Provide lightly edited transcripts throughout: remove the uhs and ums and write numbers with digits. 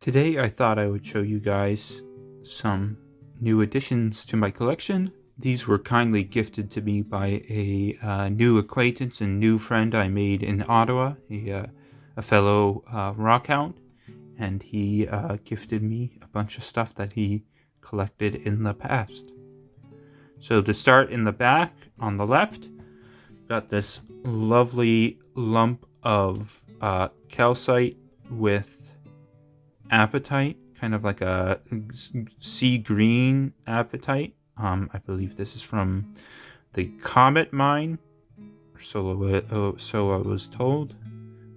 Today I thought I would show you guys some new additions to my collection. These were kindly gifted to me by a new acquaintance and new friend I made in Ottawa, a fellow rockhound, and he gifted me a bunch of stuff that he collected in the past. So to start in the back on the left, got this lovely lump of calcite with apatite, kind of like a sea green apatite. I believe this is from the Comet mine, so I was told.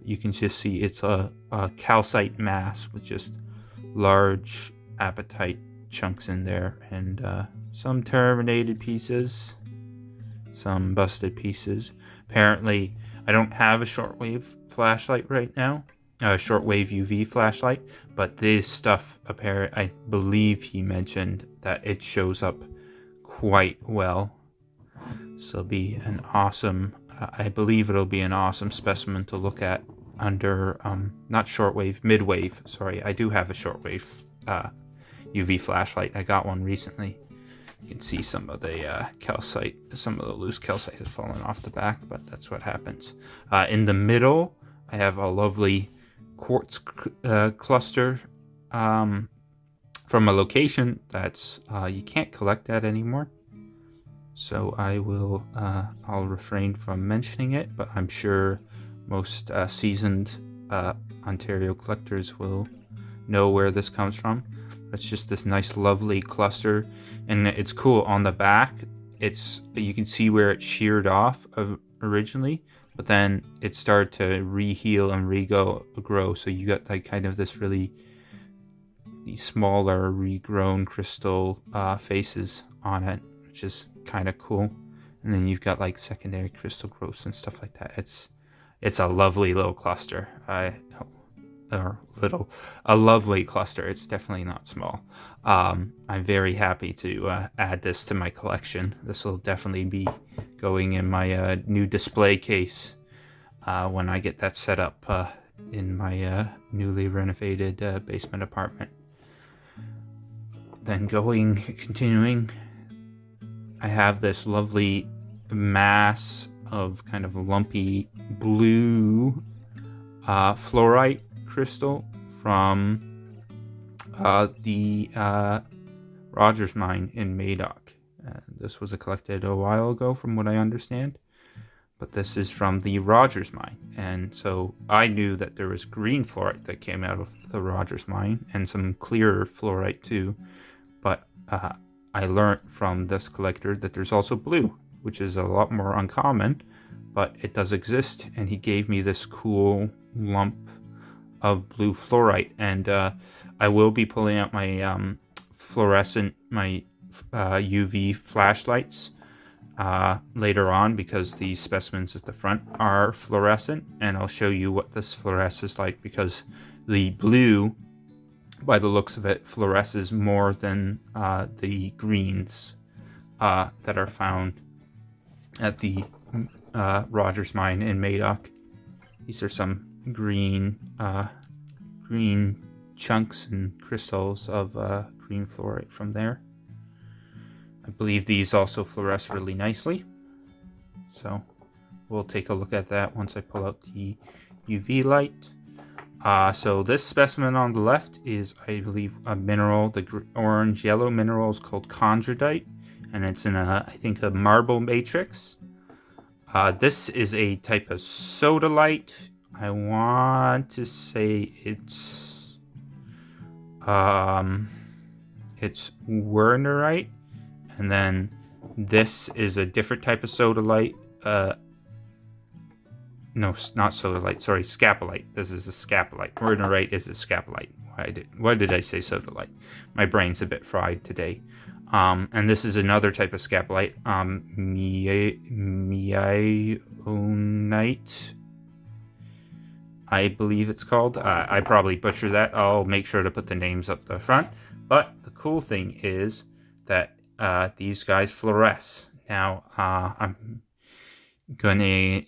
You can just see it's a calcite mass with just large apatite chunks in there, and some terminated pieces, some busted pieces. Apparently, I don't have a shortwave flashlight right now, a shortwave UV flashlight, but this stuff, I believe he mentioned that it shows up quite well. So it'll be an awesome, I believe it'll be an awesome specimen to look at under, not shortwave, midwave. Sorry, I do have a shortwave UV flashlight. I got one recently. You can see some of the calcite, some of the loose calcite has fallen off the back, but that's what happens. In the middle, I have a lovely quartz cluster from a location that's you can't collect that anymore. So I'll refrain from mentioning it, but I'm sure most seasoned Ontario collectors will know where this comes from. It's just this nice, lovely cluster, and it's cool. On the back, you can see where it sheared off originally, but then it started to re-heal and regrow. So you got like kind of this these smaller regrown crystal faces on it, which is kind of cool. And then you've got like secondary crystal growths and stuff like that. It's a lovely little cluster. A lovely cluster. It's definitely not small. I'm very happy to add this to my collection. This will definitely be going in my new display case when I get that set up in my newly renovated basement apartment. Then continuing, I have this lovely mass of kind of lumpy blue fluorite crystal from the Rogers mine in Madoc. This was collected a while ago from what I understand, but this is from the Rogers mine, and so I knew that there was green fluorite that came out of the Rogers mine and some clearer fluorite too, but I learned from this collector that there's also blue, which is a lot more uncommon, but it does exist, and he gave me this cool lump of blue fluorite, and I will be pulling out my UV flashlights later on, because the specimens at the front are fluorescent, and I'll show you what this fluoresces like, because the blue, by the looks of it, fluoresces more than the greens that are found at the Rogers mine in Madoc. These are some green chunks and crystals of green fluorite from there. I believe these also fluoresce really nicely, so we'll take a look at that once I pull out the UV light. So this specimen on the left is, I believe, a mineral. The orange yellow mineral is called chondrodite, and it's in I think a marble matrix. This is a type of sodalite. I want to say it's wernerite, and then this is a different type of sodalite. No, not sodalite. Sorry, scapolite. This is a scapolite. Wernerite is a scapolite. Why did I say sodalite? My brain's a bit fried today. And this is another type of scapolite, meionite, I believe it's called. I probably butcher that. I'll make sure to put the names up the front. But the cool thing is that these guys fluoresce. Now, I'm gonna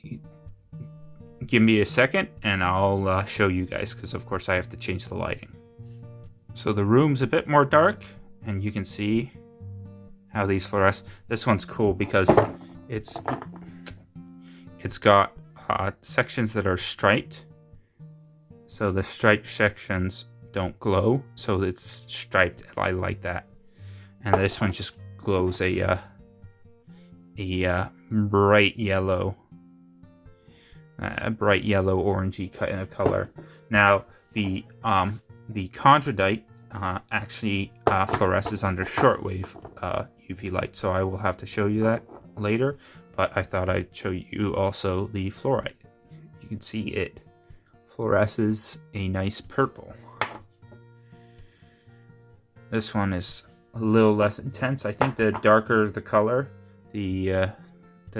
give me a second and I'll show you guys, because of course I have to change the lighting. So the room's a bit more dark, and you can see how these fluoresce. This one's cool because it's got sections that are striped. So the striped sections don't glow, so it's striped. I like that. And this one just glows a bright yellow, orangey kind of color. Now the chondrodite actually fluoresces under shortwave UV light, so I will have to show you that later. But I thought I'd show you also the fluorite. You can see it fluoresces a nice purple. This one is a little less intense. I think the darker the color, the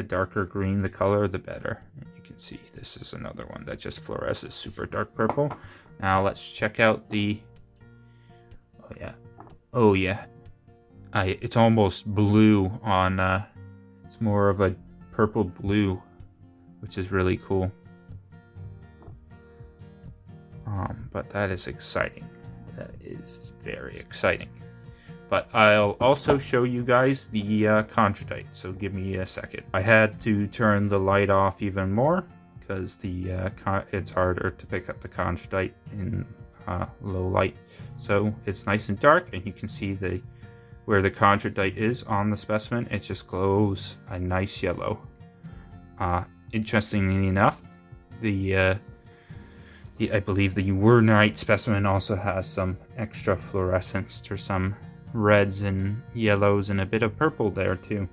darker green the color, the better. And you can see this is another one that just fluoresces super dark purple. Now let's check out the, oh yeah, it's almost blue on, it's more of a purple blue, which is really cool. But that is exciting. That is very exciting. But I'll also show you guys the chondrodite, so give me a second. I had to turn the light off even more because it's harder to pick up the chondrodite in low light. So it's nice and dark, and you can see where the chondrodite is on the specimen. It just glows a nice yellow. Interestingly enough, I believe the wernite specimen also has some extra fluorescence. There's some reds and yellows and a bit of purple there too.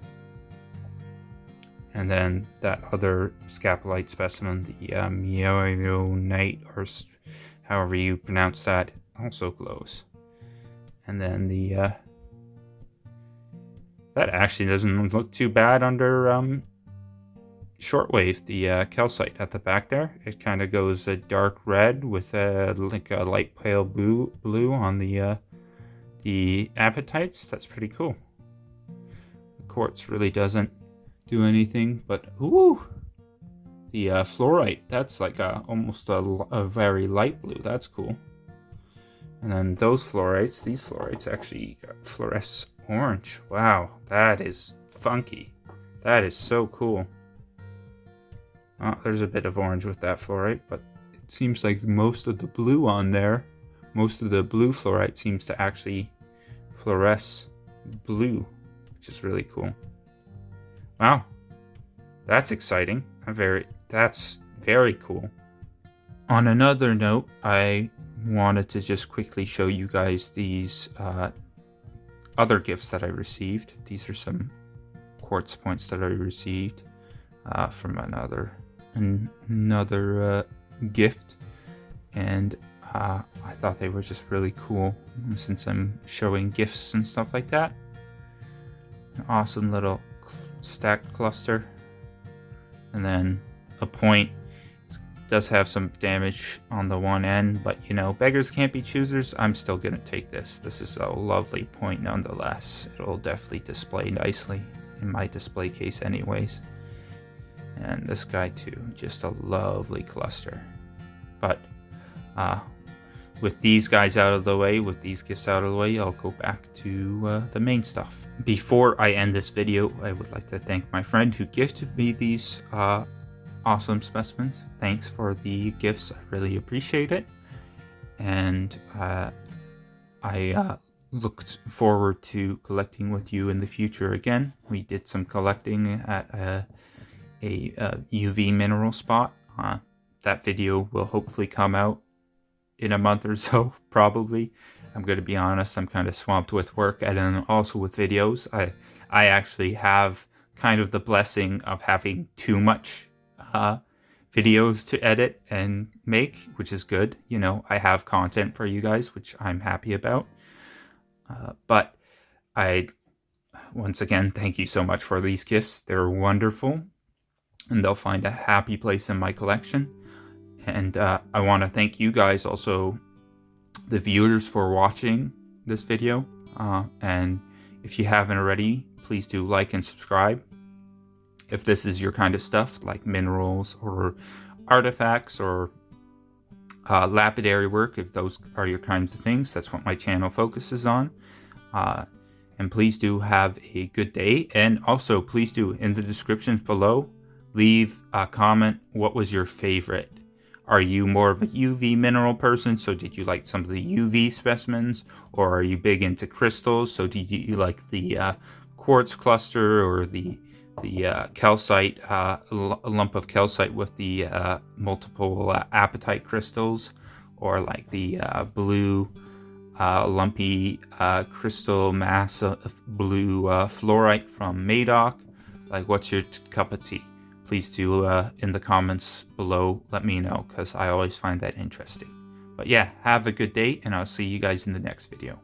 And then that other scapolite specimen, the meionite, or however you pronounce that, also glows. And then that actually doesn't look too bad under shortwave. The calcite at the back there, it kind of goes a dark red with like a light pale blue on the apatites. That's pretty cool. The quartz really doesn't do anything, but ooh, the fluorite, that's like almost a very light blue. That's cool. And then these fluorites actually fluoresce orange. Wow, that is funky. That is so cool. There's a bit of orange with that fluorite, but it seems like most of the blue on there, most of the blue fluorite seems to actually fluoresce blue, which is really cool. Wow, that's exciting. That's very cool. On another note, I wanted to just quickly show you guys these other gifts that I received. These are some quartz points that I received from another gift, and I thought they were just really cool since I'm showing gifts and stuff like that. An awesome little stacked cluster, and then a point. It does have some damage on the one end, but you know, beggars can't be choosers. I'm still gonna take this. This is a lovely point nonetheless. It'll definitely display nicely in my display case anyways. And this guy too, just a lovely cluster. But with these guys out of the way, with these gifts out of the way, I'll go back to the main stuff. Before I end this video, I would like to thank my friend who gifted me these awesome specimens. Thanks for the gifts, I really appreciate it. And I looked forward to collecting with you in the future again. We did some collecting at a UV mineral spot. That video will hopefully come out in a month or so, probably. I'm going to be honest, I'm kind of swamped with work and then also with videos. I actually have kind of the blessing of having too much videos to edit and make, which is good. You know, I have content for you guys, which I'm happy about. But once again, thank you so much for these gifts. They're wonderful, and they'll find a happy place in my collection. And I want to thank you guys also, the viewers, for watching this video. And if you haven't already, please do like and subscribe. If this is your kind of stuff, like minerals or artifacts or lapidary work, if those are your kinds of things. That's what my channel focuses on. And please do have a good day. And also, please do, in the descriptions below, leave a comment. What was your favorite? Are you more of a UV mineral person? So did you like some of the UV specimens? Or are you big into crystals? So did you like the quartz cluster, or the calcite, lump of calcite with the multiple apatite crystals? Or like the blue lumpy crystal mass of blue fluorite from Madoc? Like, what's your cup of tea? Please do in the comments below let me know, because I always find that interesting. But yeah, have a good day, and I'll see you guys in the next video.